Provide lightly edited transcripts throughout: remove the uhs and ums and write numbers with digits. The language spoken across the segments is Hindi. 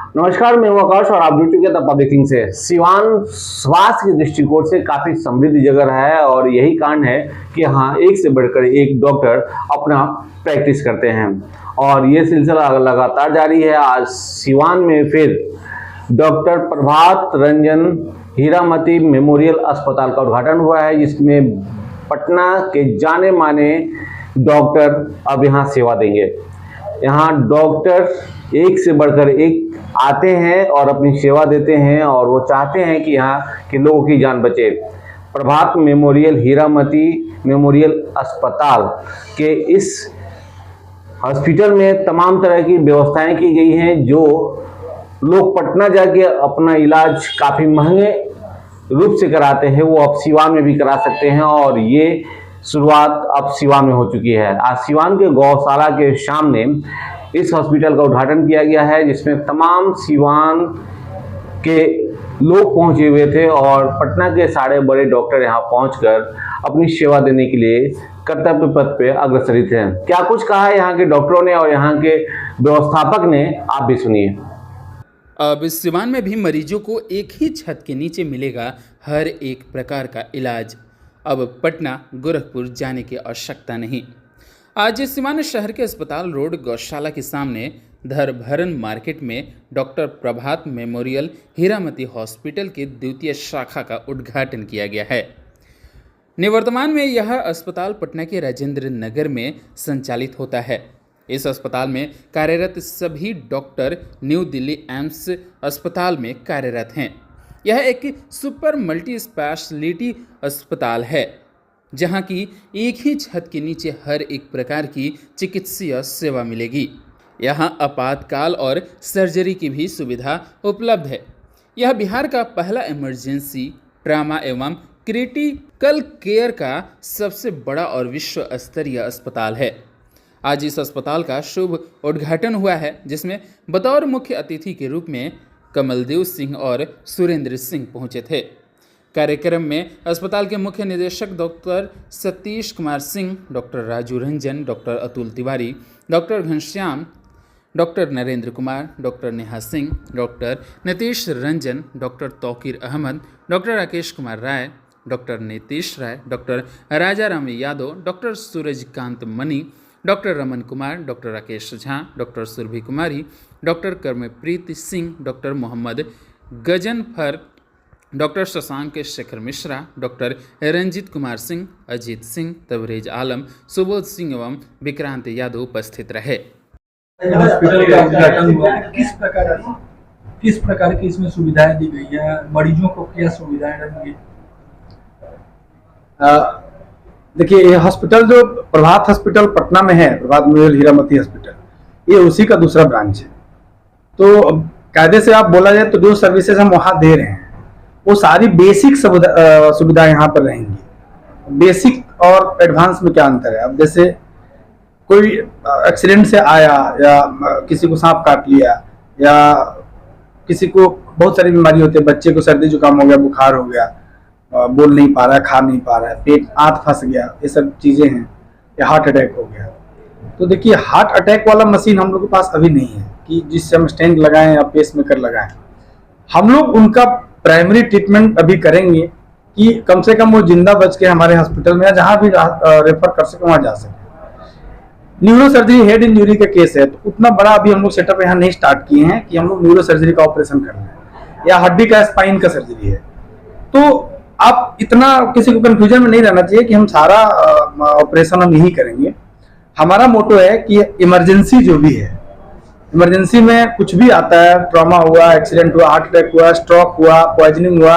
नमस्कार, मैं हूं आकाश और आप जुड़ चुके हैं द पब्लिक थिंग से। सिवान स्वास्थ्य के दृष्टिकोण से काफी समृद्ध जगह है और यही कारण है कि यहाँ एक से बढ़कर एक डॉक्टर अपना प्रैक्टिस करते हैं और ये सिलसिला लगातार जारी है। आज सिवान में फिर डॉक्टर प्रभात रंजन हीरामती मेमोरियल अस्पताल का उद्घाटन हुआ है, जिसमें पटना के जाने माने डॉक्टर अब यहाँ सेवा देंगे। यहाँ डॉक्टर एक से बढ़कर एक आते हैं और अपनी सेवा देते हैं और वो चाहते हैं कि यहाँ के लोगों की जान बचे। प्रभात मेमोरियल हीरामती मेमोरियल अस्पताल के इस हॉस्पिटल में तमाम तरह की व्यवस्थाएं की गई हैं। जो लोग पटना जाके अपना इलाज काफ़ी महंगे रूप से कराते हैं, वो अब सिवान में भी करा सकते हैं और ये शुरुआत अब सिवान में हो चुकी है। आज सिवान के गौशाला के सामने इस हॉस्पिटल का उद्घाटन किया गया है, जिसमें तमाम सिवान के लोग पहुंचे हुए थे और पटना के सारे बड़े डॉक्टर यहां पहुंचकर अपनी सेवा देने के लिए कर्तव्य पथ पे अग्रसरित हैं। क्या कुछ कहा है यहाँ के डॉक्टरों ने और यहाँ के व्यवस्थापक ने, आप भी सुनिए। अब सिवान में भी मरीजों को एक ही छत के नीचे मिलेगा हर एक प्रकार का इलाज। अब पटना गोरखपुर जाने की आवश्यकता नहीं। आज सिवान शहर के अस्पताल रोड गौशाला के सामने धरभरन मार्केट में डॉक्टर प्रभात मेमोरियल हीरामती हॉस्पिटल की द्वितीय शाखा का उद्घाटन किया गया है। निवर्तमान में यह अस्पताल पटना के राजेंद्र नगर में संचालित होता है। इस अस्पताल में कार्यरत सभी डॉक्टर न्यू दिल्ली एम्स अस्पताल में कार्यरत हैं। यह एक सुपर मल्टी स्पेशलिटी अस्पताल है, जहां की एक ही छत के नीचे हर एक प्रकार की चिकित्सीय सेवा मिलेगी। यहां आपातकाल और सर्जरी की भी सुविधा उपलब्ध है। यह बिहार का पहला इमरजेंसी ट्रामा एवं क्रिटिकल केयर का सबसे बड़ा और विश्व स्तरीय अस्पताल है। आज इस अस्पताल का शुभ उद्घाटन हुआ है, जिसमें बतौर मुख्य अतिथि के रूप में कमलदेव सिंह और सुरेंद्र सिंह पहुंचे थे। कार्यक्रम में अस्पताल के मुख्य निदेशक doctor Satish Kumar Singh, doctor Raju Ranjan, doctor Atul Tiwari, doctor Ghanshyam, doctor Narendra Kumar, doctor Neha Singh, doctor Nitish Ranjan, doctor Tauqeer Ahmad, doctor Rakesh Kumar Rai, doctor Nitish Rai, doctor Raja Ram Yadav, doctor Surajkant Mani, doctor Raman Kumar, doctor Rakesh Jha, doctor Surabhi Kumari, doctor Karampreet Singh, doctor Mohammad Ghazanfar, doctor Shashank Shekhar Mishra, doctor Ranjit Kumar Singh, Ajit Singh, Tabrez Alam, Subodh Singh एवं विक्रांत यादव उपस्थित रहे। हॉस्पिटल का उद्घाटन हुआ, किस प्रकार की इसमें सुविधाएं दी गई है, मरीजों को क्या सुविधाएं रहेंगी? देखिए, ये हॉस्पिटल जो प्रभात हॉस्पिटल पटना में है, प्रभात मेमोरियल हीरामती हॉस्पिटल, ये उसी का दूसरा ब्रांच है। तो कायदे से आप बोला जाए तो जो सर्विसेज हम वहाँ दे रहे हैं वो सारी बेसिक सुविधा यहाँ पर रहेंगी। बेसिक और एडवांस में क्या अंतर है? अब जैसे कोई एक्सीडेंट से आया या किसी को सांप काट लिया या किसी को बहुत सारी बीमारी होती है, बच्चे को सर्दी जुकाम हो गया, बुखार हो गया, बोल नहीं पा रहा है, खा नहीं पा रहा है, पेट आंत फंस गया, ये सब चीजें हैं, या हार्ट अटैक हो गया। तो देखिए, हार्ट अटैक वाला मशीन हम लोग के पास अभी नहीं है कि जिससे हम स्टेंट लगाएं या पेस मेकर लगाएं। हम लोग उनका प्राइमरी ट्रीटमेंट अभी करेंगे कि कम से कम वो जिंदा बच के हमारे हॉस्पिटल में या जहां भी रेफर कर सके वहां जा सके। न्यूरो सर्जरी हेड इंजरी का केस है, तो उतना बड़ा अभी हम लोग सेटअप यहाँ नहीं स्टार्ट किए हैं कि हम लोग न्यूरो सर्जरी का ऑपरेशन कर रहे हैं या हड्डी का स्पाइन का सर्जरी है। तो आप इतना किसी को कंफ्यूजन में नहीं रहना चाहिए कि हम सारा ऑपरेशन हम यही करेंगे। हमारा मोटो है कि इमरजेंसी जो भी है, इमरजेंसी में कुछ भी आता है, ट्रॉमा हुआ, एक्सीडेंट हुआ, हार्ट अटैक हुआ, स्ट्रोक हुआ, पॉइजनिंग हुआ,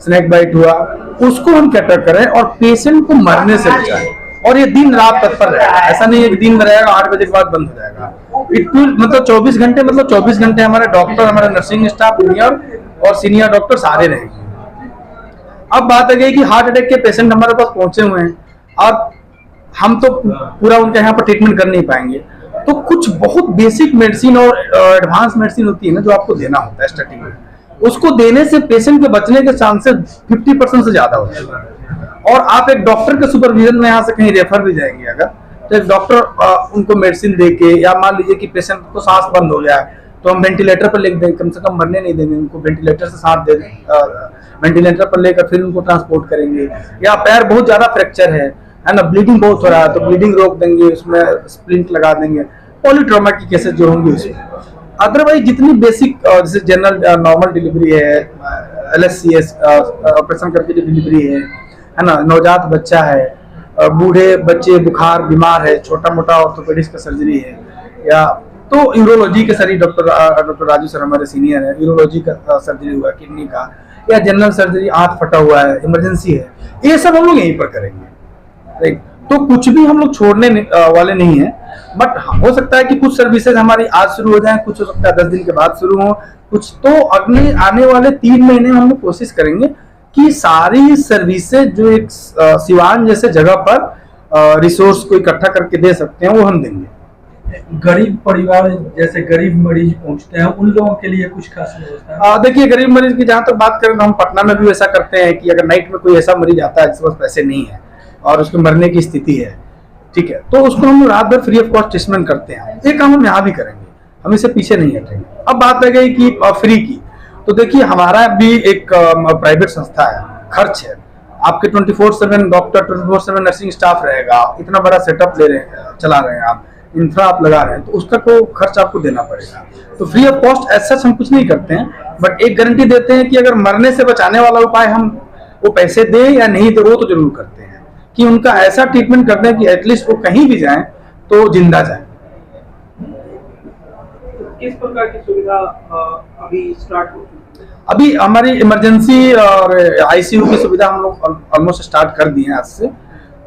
स्नेक बाइट हुआ, उसको हम कैटर करें और पेशेंट को मरने से बचाएं। और ये दिन रात तत्पर रहेगा, ऐसा नहीं है कि दिन में रहेगा 8 बजे के बाद बंद हो जाएगा। मतलब 24 घंटे, मतलब 24 घंटे हमारे डॉक्टर, हमारे नर्सिंग स्टाफ, जूनियर और सीनियर डॉक्टर सारे रहेंगे। अब बात आ गई कि हार्ट अटैक के पेशेंट हमारे पास पहुंचे हुए हैं और हम तो पूरा उनके यहाँ पर ट्रीटमेंट कर नहीं पाएंगे, तो कुछ बहुत बेसिक मेडिसिन और एडवांस मेडिसिन होती है ना, जो आपको देना होता है स्टार्टिंग में, उसको देने से पेशेंट के बचने के चांसेस 50% से ज्यादा होते हैं। और आप एक डॉक्टर के सुपरविजन में यहाँ से कहीं रेफर भी जाएंगे अगर, तो एक डॉक्टर उनको मेडिसिन दे के, या मान लीजिए कि पेशेंट को सांस बंद हो गया है तो हम वेंटिलेटर पर लेके देंगे, कम से कम मरने नहीं देंगे उनको, वेंटिलेटर से सांस दे दें, वेंटिलेटर पर लेकर फिर उनको ट्रांसपोर्ट करेंगे। या पैर बहुत ज़्यादा फ्रैक्चर है ना, ब्लीडिंग बहुत हो रहा है, तो ब्लीडिंग रोक देंगे, उसमें स्प्लिंट लगा देंगे, पॉलीट्रॉमा की केसेस जो होंगे उसमें। अदरवाइज जितनी बेसिक जैसे जनरल नॉर्मल डिलीवरी है, LSCS ऑपरेशन करके जो डिलीवरी है ना, नवजात बच्चा है, बूढ़े बच्चे बुखार बीमार है, छोटा मोटा ऑर्थोपेडिक्स का सर्जरी है, या तो यूरोलॉजी के सर डॉक्टर राजू सर हमारे सीनियर है, यूरोलॉजी का सर्जरी हुआ किडनी का, या जनरल सर्जरी आंख फटा हुआ है, इमरजेंसी है, ये सब हम लोग यहीं पर करेंगे। राइट, तो कुछ भी हम लोग छोड़ने वाले नहीं है। बट हो सकता है कि कुछ सर्विसेज हमारी आज शुरू हो जाएं, कुछ हो सकता है 10 दिन के बाद शुरू हो, कुछ तो अगले आने वाले 3 महीने में हम लोग कोशिश करेंगे कि सारी सर्विसेज जो एक सिवान जैसे जगह पर रिसोर्स को इकट्ठा करके दे सकते हैं वो हम देंगे। गरीब परिवार जैसे गरीब मरीज पहुंचते हैं, उन लोगों के लिए कुछ खास व्यवस्था है? देखिए, गरीब मरीज की जहाँ तक बात करें तो हम पटना में भी ऐसा करते हैं कि अगर नाइट में कोई ऐसा मरीज आता है जिसके पास पैसे नहीं है और उसके मरने की स्थिति है, ठीक है, तो उसको हम रात भर फ्री ऑफ कॉस्ट ट्रीटमेंट करते हैं। ये काम हम यहाँ भी करेंगे, हम इससे पीछे नहीं हटेंगे। अब बात रह गई कि फ्री की, तो देखिए हमारा भी एक प्राइवेट संस्था है, खर्च है, आपके 24/7 डॉक्टर 24/7 नर्सिंग स्टाफ रहेगा, इतना बड़ा सेटअप ले रहे हैं, चला रहे हैं आप, इंफ्रा आप लगा रहे हैं, तो उसका को खर्च आपको देना पड़ेगा। तो फ्री ऑफ कॉस्ट ऐसा हम कुछ नहीं करते हैं, बट एक गारंटी देते हैं कि अगर मरने से बचाने वाला उपाय हम वो पैसे दें या नहीं दे, वो तो जरूर करते हैं कि उनका ऐसा ट्रीटमेंट करते हैं कि एटलीस्ट वो कहीं भी जाएं तो जिंदा जाएं। किस प्रकार की सुविधा अभी स्टार्ट हो चुकी है? अभी हमारी इमरजेंसी और ICU की सुविधा हम लोग ऑलमोस्ट स्टार्ट कर दी है आज से,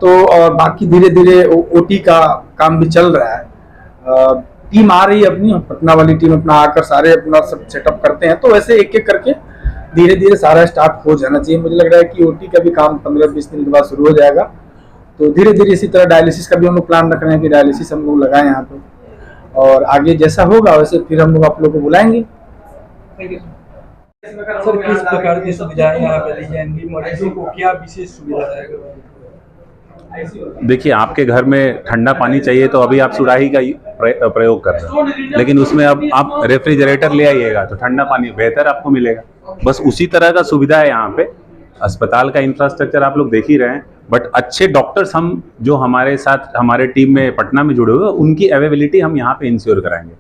तो और बाकी धीरे धीरे OT का काम भी चल रहा है। टीम आ रही है अपनी, पटना वाली टीम अपना आकर सारे अपना सब सेटअप करते हैं, तो ऐसे एक एक करके धीरे धीरे सारा स्टार्ट हो जाना चाहिए। मुझे लग रहा है कि OT का भी काम 15-20 दिन के बाद शुरू हो जाएगा। तो धीरे धीरे इसी तरह डायलिसिस का भी हम लोग प्लान रख रहे हैं कि डायलिसिस हम लोग लगाएं यहाँ पे, और आगे जैसा होगा वैसे फिर हम लोग आप लोगों को बुलाएंगे। सर, किस प्रकार की सुविधाएं यहाँ पे दी जाएंगी? मरीजों को क्या विशेष सुविधा रहेगा? देखिए, आपके घर में ठंडा पानी चाहिए तो अभी आप सुराही का प्रयोग कर रहे हैं, लेकिन उसमें अब आप रेफ्रिजरेटर ले आइएगा तो ठंडा पानी बेहतर आपको मिलेगा। बस उसी तरह का सुविधा है यहाँ पे। अस्पताल का इंफ्रास्ट्रक्चर आप लोग देख ही रहे हैं, बट अच्छे डॉक्टर्स हम जो हमारे साथ हमारे टीम में पटना में जुड़े हुए, उनकी अवेलेबिलिटी हम यहाँ पे इंश्योर कराएंगे।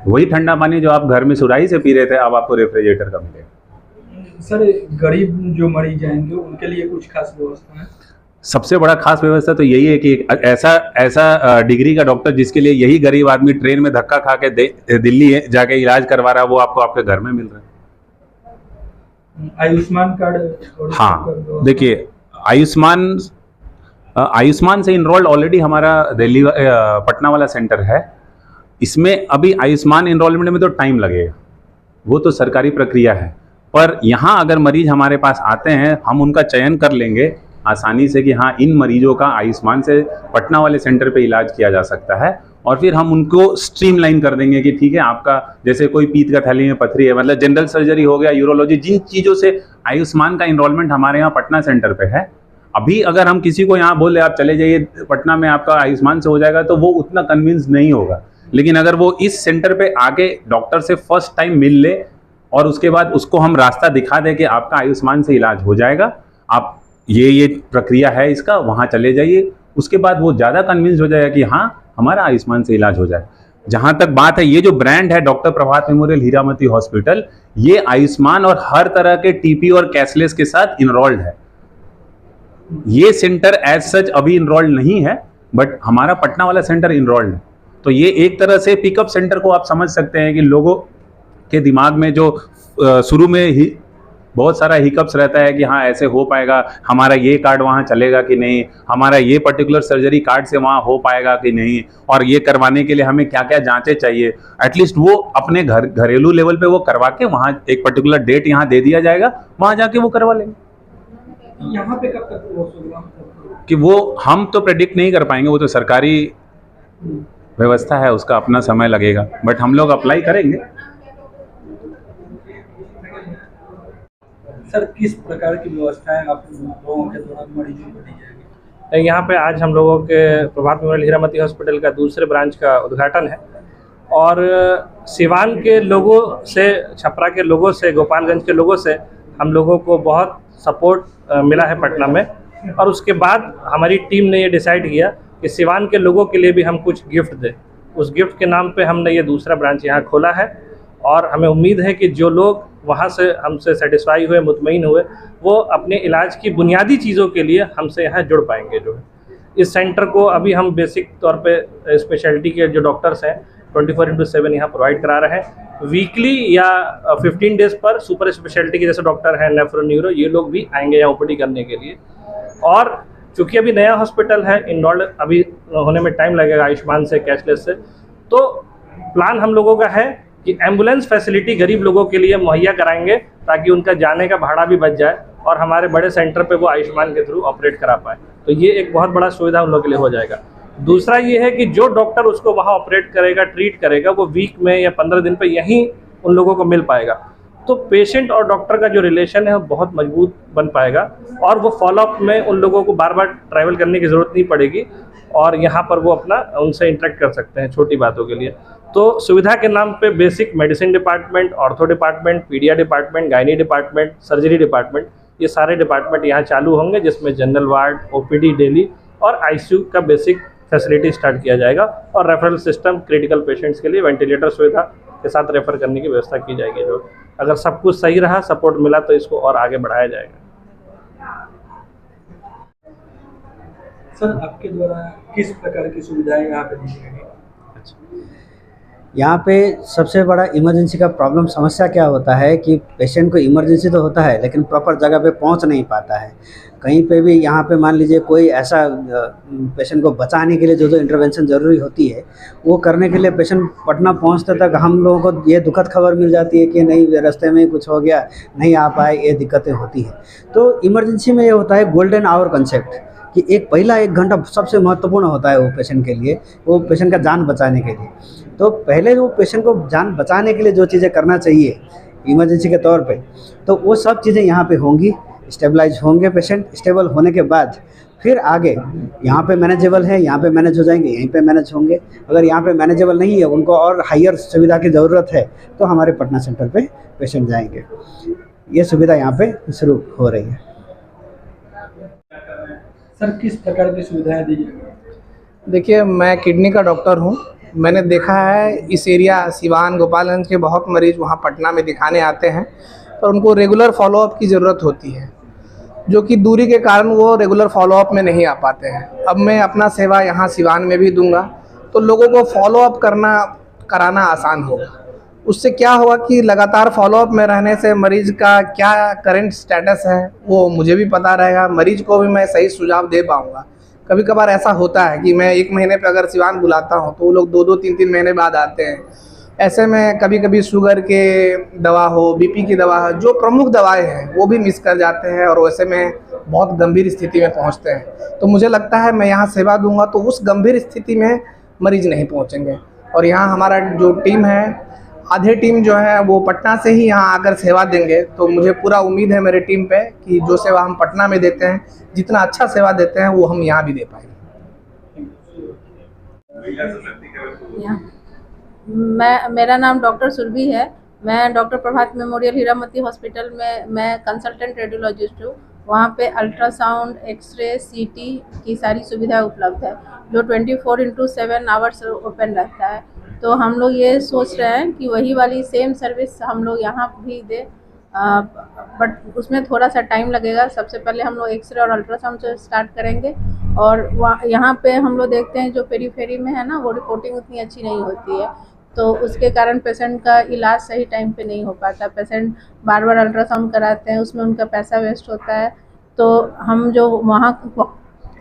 वही ठंडा पानी जो आप घर में सुराही से पी रहे थे, अब आपको रेफ्रिजरेटर का मिलेगा। सर, गरीब जो मरीज जाएंगे उनके लिए कुछ खास व्यवस्था है? सबसे बड़ा खास व्यवस्था तो यही है कि ऐसा डिग्री का डॉक्टर जिसके लिए यही गरीब आदमी ट्रेन में धक्का खा के दिल्ली जाके इलाज करवा रहा है, वो आपको आपके घर में मिल रहा है। आयुष्मान कार्ड? हाँ, देखिए, आयुष्मान से इनरोल्ड ऑलरेडी हमारा दिल्ली पटना वाला सेंटर है। इसमें अभी आयुष्मान इनरोलमेंट में तो टाइम लगेगा, वो तो सरकारी प्रक्रिया है, पर यहाँ अगर मरीज हमारे पास आते हैं, हम उनका चयन कर लेंगे आसानी से कि हाँ, इन मरीजों का आयुष्मान से पटना वाले सेंटर पे इलाज किया जा सकता है, और फिर हम उनको स्ट्रीमलाइन कर देंगे कि ठीक है, आपका जैसे कोई पीत का थैली में पथरी है, मतलब जनरल सर्जरी हो गया, यूरोलॉजी, जिन चीज़ों से आयुष्मान का इनरोलमेंट हमारे यहाँ पटना सेंटर पे है। अभी अगर हम किसी को यहाँ बोले आप चले जाइए पटना में आपका आयुष्मान से हो जाएगा, तो वो उतना कन्विंस नहीं होगा। लेकिन अगर वो इस सेंटर पे आके डॉक्टर से फर्स्ट टाइम मिल ले और उसके बाद उसको हम रास्ता दिखा दें कि आपका आयुष्मान से इलाज हो जाएगा, आप ये प्रक्रिया है इसका, वहाँ चले जाइए, उसके बाद वो ज़्यादा कन्विंस हो जाएगा कि हाँ, हमारा आयुष्मान से इलाज हो जाए। जहाँ तक बात है, ये जो ब्रांड है डॉक्टर प्रभात मेमोरियल हीरामती हॉस्पिटल, ये आयुष्मान और हर तरह के TP और कैशलेस के साथ इनरोल्ड है। ये सेंटर एज सच अभी इनरोल्ड नहीं है, बट हमारा पटना वाला सेंटर इनरोल्ड है। तो ये एक तरह से पिकअप सेंटर को आप समझ सकते हैं कि लोगों के दिमाग में जो शुरू में ही बहुत सारा हिकअप्स रहता है कि हाँ, ऐसे हो पाएगा, हमारा ये कार्ड वहाँ चलेगा कि नहीं, हमारा ये पर्टिकुलर सर्जरी कार्ड से वहाँ हो पाएगा कि नहीं, और ये करवाने के लिए हमें क्या क्या जांचें चाहिए, एटलीस्ट वो अपने घरेलू लेवल पे वो करवा के वहाँ एक पर्टिकुलर डेट यहाँ दे दिया जाएगा, वहाँ जाके वो करवा लेंगे। यहाँ पे कब तक वो सुविधा कि वो हम तो प्रेडिक्ट नहीं कर पाएंगे, वो तो सरकारी व्यवस्था है, उसका अपना समय लगेगा, बट हम लोग अप्लाई करेंगे। सर, किस प्रकार की व्यवस्थाएं आप लोगों के द्वारा मरीजों को दी जाएगी? यहाँ पे आज हम लोगों के प्रभात मेमोरियल हीरामती हॉस्पिटल का दूसरे ब्रांच का उद्घाटन है, और सिवान के लोगों से, छपरा के लोगों से, गोपालगंज के लोगों से हम लोगों को बहुत सपोर्ट मिला है पटना में। और उसके बाद हमारी टीम ने ये डिसाइड किया कि सिवान के लोगों के लिए भी हम कुछ गिफ्ट दें। उस गिफ्ट के नाम पे हमने ये दूसरा ब्रांच यहाँ खोला है और हमें उम्मीद है कि जो लोग वहाँ से हमसे सेटिस्फाई हुए, मुतमईन हुए, वो अपने इलाज की बुनियादी चीज़ों के लिए हमसे यहाँ जुड़ पाएंगे। जो है इस सेंटर को अभी हम बेसिक तौर पे स्पेशलिटी के जो डॉक्टर्स हैं 24/7 यहाँ प्रोवाइड करा रहे हैं। वीकली या 15 डेज़ पर सुपर स्पेशलिटी के जैसे डॉक्टर हैं, नेफ्रो, न्यूरो, ये लोग भी आएंगे यहाँ ओपीडी करने के लिए। और चूँकि अभी नया हॉस्पिटल है, इन्वॉल्व अभी होने में टाइम लगेगा आयुष्मान से, कैशलेस से, तो प्लान हम लोगों का है कि एम्बुलेंस फैसिलिटी गरीब लोगों के लिए मुहैया कराएंगे ताकि उनका जाने का भाड़ा भी बच जाए और हमारे बड़े सेंटर पे वो आयुष्मान के थ्रू ऑपरेट करा पाए। तो ये एक बहुत बड़ा सुविधा उन लोगों के लिए हो जाएगा। दूसरा ये है कि जो डॉक्टर उसको वहाँ ऑपरेट करेगा, ट्रीट करेगा, वो वीक में या 15 दिन पे यहीं उन लोगों को मिल पाएगा। तो पेशेंट और डॉक्टर का जो रिलेशन है वो बहुत मजबूत बन पाएगा और वो फॉलोअप में उन लोगों को बार बार ट्रैवल करने की ज़रूरत नहीं पड़ेगी और यहाँ पर वो अपना उनसे इंटरेक्ट कर सकते हैं छोटी बातों के लिए। तो सुविधा के नाम पे basic medicine department, ortho department, pedia department, gynae department, surgery department, ये सारे डिपार्टमेंट यहाँ चालू होंगे, जिसमें जनरल वार्ड, ओपीडी डेली और आईसीयू का बेसिक फैसिलिटी स्टार्ट किया जाएगा और रेफरल सिस्टम क्रिटिकल पेशेंट्स के लिए वेंटिलेटर सुविधा के साथ रेफर करने की व्यवस्था की जाएगी। जो अगर सब कुछ सही रहा, सपोर्ट मिला, तो इसको और आगे बढ़ाया जाएगा। सर, आपके द्वारा किस प्रकार की सुविधाएं यहाँ पे दी जाएगी? यहाँ पे सबसे बड़ा इमरजेंसी का प्रॉब्लम, समस्या क्या होता है कि पेशेंट को इमरजेंसी तो होता है लेकिन प्रॉपर जगह पे पहुँच नहीं पाता है। कहीं पे भी यहाँ पे मान लीजिए कोई ऐसा पेशेंट को बचाने के लिए जो इंटरवेंशन ज़रूरी होती है वो करने के लिए पेशेंट पटना पहुँचते तक हम लोगों को ये दुखद खबर मिल जाती है कि नहीं, रास्ते में कुछ हो गया, नहीं आ पाए, ये दिक्कतें होती हैं। तो इमरजेंसी में ये होता है गोल्डन आवर कंसेप्ट कि पहला 1 घंटा सबसे महत्वपूर्ण होता है वो पेशेंट के लिए, वो पेशेंट का जान बचाने के लिए। तो पहले वो पेशेंट को जान बचाने के लिए जो चीज़ें करना चाहिए इमरजेंसी के तौर पे, तो वो सब चीज़ें यहाँ पे होंगी। स्टेबलाइज होंगे पेशेंट, स्टेबल होने के बाद फिर आगे यहाँ पे मैनेजेबल है, यहाँ पे मैनेज हो जाएंगे, यहीं पे मैनेज होंगे। अगर यहाँ पे मैनेजेबल नहीं है, उनको और हायर सुविधा की ज़रूरत है, तो हमारे पटना सेंटर पे पेशेंट जाएंगे। ये सुविधा यहाँ पे शुरू हो रही है। सर, किस प्रकार की सुविधाएं दी जाएगी? देखिए, मैं किडनी का डॉक्टर हूँ। मैंने देखा है इस एरिया सिवान, गोपालगंज के बहुत मरीज वहाँ पटना में दिखाने आते हैं और उनको रेगुलर फॉलोअप की ज़रूरत होती है, जो कि दूरी के कारण वो रेगुलर फॉलोअप में नहीं आ पाते हैं। अब मैं अपना सेवा यहाँ सिवान में भी दूंगा, तो लोगों को फॉलोअप कराना आसान होगा। उससे क्या होगा कि लगातार फॉलोअप में रहने से मरीज का क्या करंट स्टेटस है वो मुझे भी पता रहेगा, मरीज को भी मैं सही सुझाव दे पाऊँगा। कभी कभार ऐसा होता है कि मैं 1 महीने पे अगर सिवान बुलाता हूँ तो वो लोग 2-2, 3-3 महीने बाद आते हैं। ऐसे में कभी कभी शुगर के दवा हो, बीपी की दवा हो, जो प्रमुख दवाएं हैं वो भी मिस कर जाते हैं और वैसे में बहुत गंभीर स्थिति में पहुँचते हैं। तो मुझे लगता है मैं यहाँ सेवा दूंगा तो उस गंभीर स्थिति में मरीज नहीं पहुँचेंगे। और यहाँ हमारा जो टीम है, आधे टीम जो है वो पटना से ही यहाँ आकर सेवा देंगे। तो मुझे पूरा उम्मीद है मेरे टीम पे कि जो सेवा हम पटना में देते हैं, जितना अच्छा सेवा देते हैं, वो हम यहाँ भी दे पाएंगे। मेरा नाम डॉक्टर सुरभि है। मैं डॉक्टर प्रभात मेमोरियल हीरामती हॉस्पिटल में मैं कंसल्टेंट रेडियोलॉजिस्ट हूँ। वहाँ पे अल्ट्रासाउंड, एक्सरे, सीटी की सारी सुविधा उपलब्ध है, जो 24/7 आवर्स ओपन रहता है। तो हम लोग ये सोच रहे हैं कि वही वाली सेम सर्विस हम लोग यहाँ भी दें, बट उसमें थोड़ा सा टाइम लगेगा। सबसे पहले हम लोग एक्सरे और अल्ट्रासाउंड से स्टार्ट करेंगे और यहाँ पे हम लोग देखते हैं जो पेरीफेरी में है ना, वो रिपोर्टिंग उतनी अच्छी नहीं होती है, तो उसके कारण पेशेंट का इलाज सही टाइम पे नहीं हो पाता। पेशेंट बार बार अल्ट्रासाउंड कराते हैं, उसमें उनका पैसा वेस्ट होता है। तो हम जो वहाँ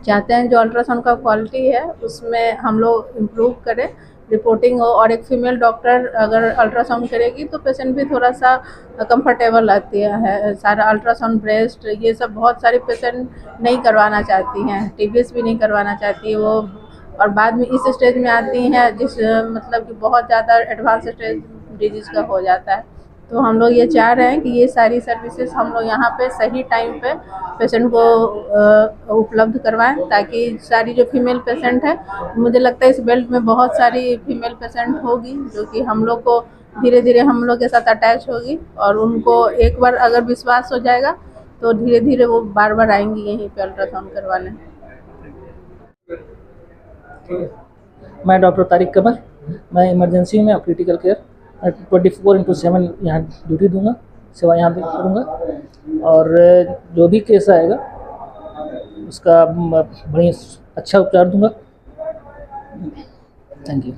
चाहते हैं, जो अल्ट्रासाउंड का क्वालिटी है उसमें हम लोग इम्प्रूव करें, रिपोर्टिंग हो, और एक फीमेल डॉक्टर अगर अल्ट्रासाउंड करेगी तो पेशेंट भी थोड़ा सा कंफर्टेबल रहती है। सारा अल्ट्रासाउंड, ब्रेस्ट, ये सब बहुत सारे पेशेंट नहीं करवाना चाहती हैं, टीबीएस भी नहीं करवाना चाहती है वो, और बाद में इस स्टेज में आती हैं जिस मतलब कि बहुत ज़्यादा एडवांस स्टेज डिजीज़ का हो जाता है। तो हम लोग ये चाह रहे हैं कि ये सारी सर्विसेज हम लोग यहाँ पे सही टाइम पे पेशेंट को उपलब्ध करवाएं, ताकि सारी जो फीमेल पेशेंट है, मुझे लगता है इस बेल्ट में बहुत सारी फीमेल पेशेंट होगी जो कि हम लोग को धीरे धीरे हम लोग के साथ अटैच होगी, और उनको एक बार अगर विश्वास हो जाएगा तो धीरे धीरे वो बार बार आएंगी यहीं पे अल्ट्रासाउंड करवाने। मैं डॉक्टर तारिक कमर, मैं इमरजेंसी में और क्रिटिकल केयर 24/7 यहाँ ड्यूटी दूंगा, सेवा यहाँ भी करूँगा, और जो भी केस आएगा उसका बढ़िया अच्छा उपचार दूंगा। Thank you.